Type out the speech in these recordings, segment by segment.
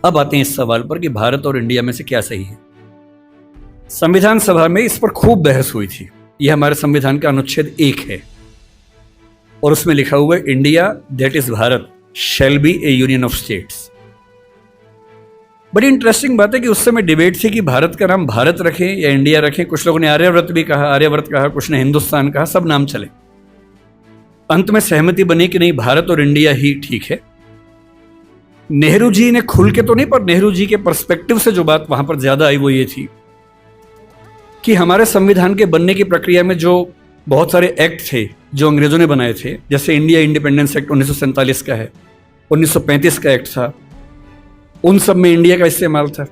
अब आते हैं इस सवाल पर कि भारत और इंडिया में से क्या सही है। संविधान सभा में इस पर खूब बहस हुई थी। यह हमारे संविधान का अनुच्छेद 1 है और उसमें लिखा हुआ है India that is Bharat shall be A union of states. बड़ी इंटरेस्टिंग बात है कि उस समय डिबेट थी कि भारत का नाम भारत रखें या इंडिया रखें। कुछ लोगों ने आर्यव्रत भी कहा, आर्यव्रत कहा, कुछ ने हिंदुस्तान कहा, सब नाम चले। अंत में सहमति बनी कि नहीं, भारत और इंडिया ही ठीक है। नेहरू जी ने खुल के तो नहीं, पर नेहरू जी के पर्सपेक्टिव से जो बात वहां पर ज्यादा आई वो ये थी कि हमारे संविधान के बनने की प्रक्रिया में जो बहुत सारे एक्ट थे जो अंग्रेजों ने बनाए थे, जैसे इंडिया इंडिपेंडेंस एक्ट 1947 का है, 1935 का एक्ट था, उन सब में इंडिया का इस्तेमाल था।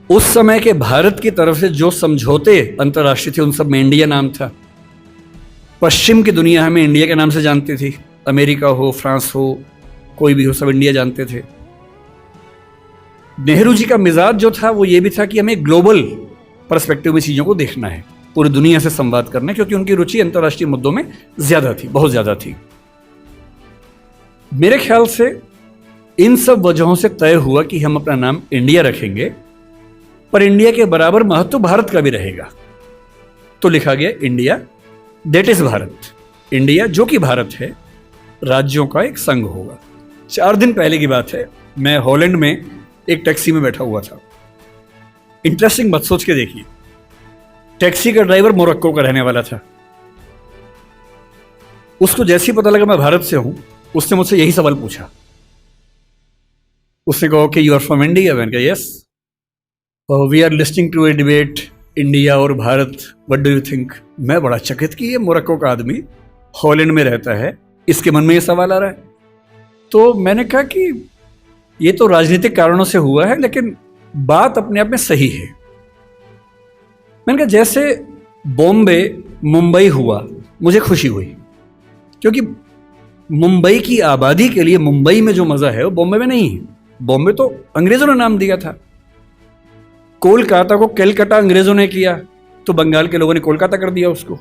उस समय के भारत की तरफ से जो समझौते अंतर्राष्ट्रीय थे उन सब में इंडिया नाम था। पश्चिम की दुनिया हमें इंडिया के नाम से जानती थी, अमेरिका हो, फ्रांस हो, कोई भी हो, सब इंडिया जानते थे। नेहरू जी का मिजाज जो था वो ये भी था कि हमें ग्लोबल पर्सपेक्टिव में चीजों को देखना है, पूरी दुनिया से संवाद करना है, क्योंकि उनकी रुचि अंतर्राष्ट्रीय मुद्दों में ज्यादा थी, बहुत ज्यादा थी। मेरे ख्याल से इन सब वजहों से तय हुआ कि हम अपना नाम इंडिया रखेंगे, पर इंडिया के बराबर महत्व भारत का भी रहेगा। तो लिखा गया India that is Bharat. India जो कि भारत है, राज्यों का एक संघ होगा। 4 दिन पहले की बात है, मैं हॉलैंड में एक टैक्सी में बैठा हुआ था। इंटरेस्टिंग मत सोच के देखिए, टैक्सी का ड्राइवर मोरक्को का रहने वाला था। उसको जैसे ही पता लगा मैं भारत से हूं, उसने मुझसे यही सवाल पूछा। उसने कहा कि यू आर फ्रॉम इंडिया? मैंने कहा yes. We are listing to a debate India और Bharat, what do you think? मैं बड़ा चकित कि ये मोरक्को का आदमी हॉलैंड में रहता है, इसके मन में ये सवाल आ रहा है। तो मैंने कहा कि ये तो राजनीतिक कारणों से हुआ है, लेकिन बात अपने आप में सही है। मैंने कहा जैसे बॉम्बे मुंबई हुआ, मुझे खुशी हुई, क्योंकि मुंबई की आबादी के लिए मुंबई में जो मजा है वो बॉम्बे में नहीं है। बॉम्बे तो अंग्रेजों ने नाम दिया था। कोलकाता को कैलकाटा अंग्रेजों ने किया, तो बंगाल के लोगों ने कोलकाता कर दिया उसको।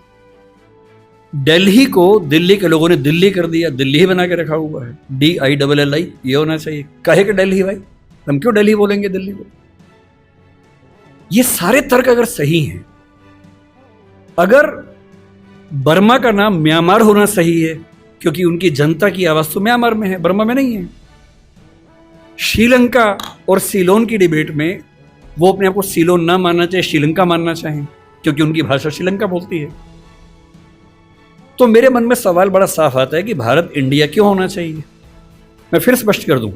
दिल्ली को दिल्ली के लोगों ने दिल्ली कर दिया, दिल्ली ही बना के रखा हुआ है, DILLI, ये होना चाहिए। काहे के दिल्ली भाई, हम क्यों दिल्ली बोलेंगे दिल्ली को? ये सारे तर्क अगर सही हैं, अगर बर्मा का नाम म्यांमार होना सही है क्योंकि उनकी जनता की आवाज तो म्यांमार में है, बर्मा में नहीं है। श्रीलंका और सीलोन की डिबेट में वो अपने आप को सीलोन ना मानना चाहिए, श्रीलंका मानना चाहें, क्योंकि उनकी भाषा श्रीलंका बोलती है। तो मेरे मन में सवाल बड़ा साफ आता है कि भारत इंडिया क्यों होना चाहिए। मैं फिर स्पष्ट कर दूं,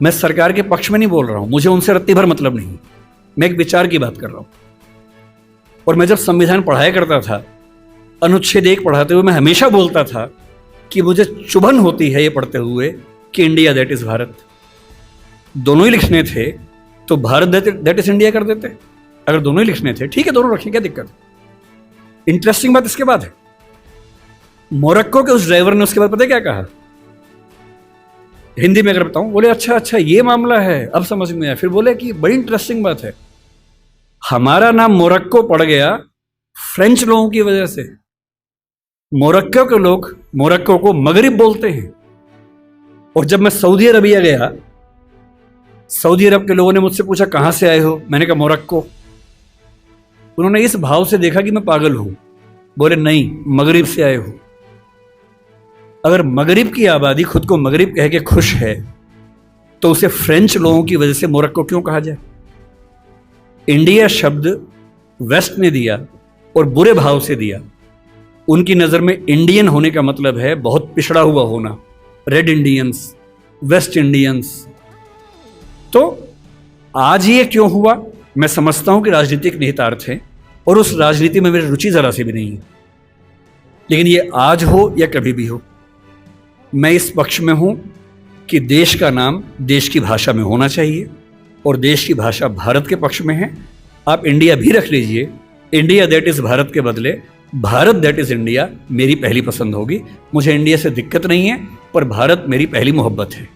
मैं सरकार के पक्ष में नहीं बोल रहा हूं, मुझे उनसे रत्ती भर मतलब नहीं। मैं एक विचार की बात कर रहा हूं। और मैं जब संविधान पढ़ाया करता था, अनुच्छेद 1 पढ़ाते हुए मैं हमेशा बोलता था कि मुझे चुभन होती है ये पढ़ते हुए कि इंडिया दैट इज भारत। दोनों ही लिखने थे तो भारत दैट इज इंडिया कर देते। अगर दोनों ही लिखने थे, ठीक है, दोनों रखें, क्या दिक्कत है। इंटरेस्टिंग बात इसके बाद है, मोरक्को के उस ड्राइवर ने उसके बाद पता है क्या कहा? हिंदी में अगर बताऊं, बोले अच्छा अच्छा ये मामला है, अब समझ में आया। फिर बोले कि बड़ी इंटरेस्टिंग बात है, हमारा नाम मोरक्को पड़ गया फ्रेंच लोगों की वजह से। मोरक्को के लोग मोरक्को को मगरिब बोलते हैं। और जब मैं सऊदी अरबिया गया, सऊदी अरब के लोगों ने मुझसे पूछा कहां से आए हो, मैंने कहा मोरक्को। उन्होंने इस भाव से देखा कि मैं पागल हूं। बोले नहीं, मगरिब से आए हो। अगर मगरिब की आबादी खुद को मगरिब कह के खुश है, तो उसे फ्रेंच लोगों की वजह से मोरक्को क्यों कहा जाए? इंडिया शब्द वेस्ट ने दिया और बुरे भाव से दिया। उनकी नजर में इंडियन होने का मतलब है बहुत पिछड़ा हुआ होना, रेड इंडियंस, वेस्ट इंडियंस। तो आज ये क्यों हुआ? मैं समझता हूं कि राजनीतिक निहितार्थ है और उस राजनीति में मेरी रुचि जरा सी भी नहीं है। लेकिन ये आज हो या कभी भी हो, मैं इस पक्ष में हूं कि देश का नाम देश की भाषा में होना चाहिए और देश की भाषा भारत के पक्ष में है। आप इंडिया भी रख लीजिए, इंडिया दैट इज भारत के बदले भारत दैट इज इंडिया मेरी पहली पसंद होगी। मुझे इंडिया से दिक्कत नहीं है, पर भारत मेरी पहली मोहब्बत है।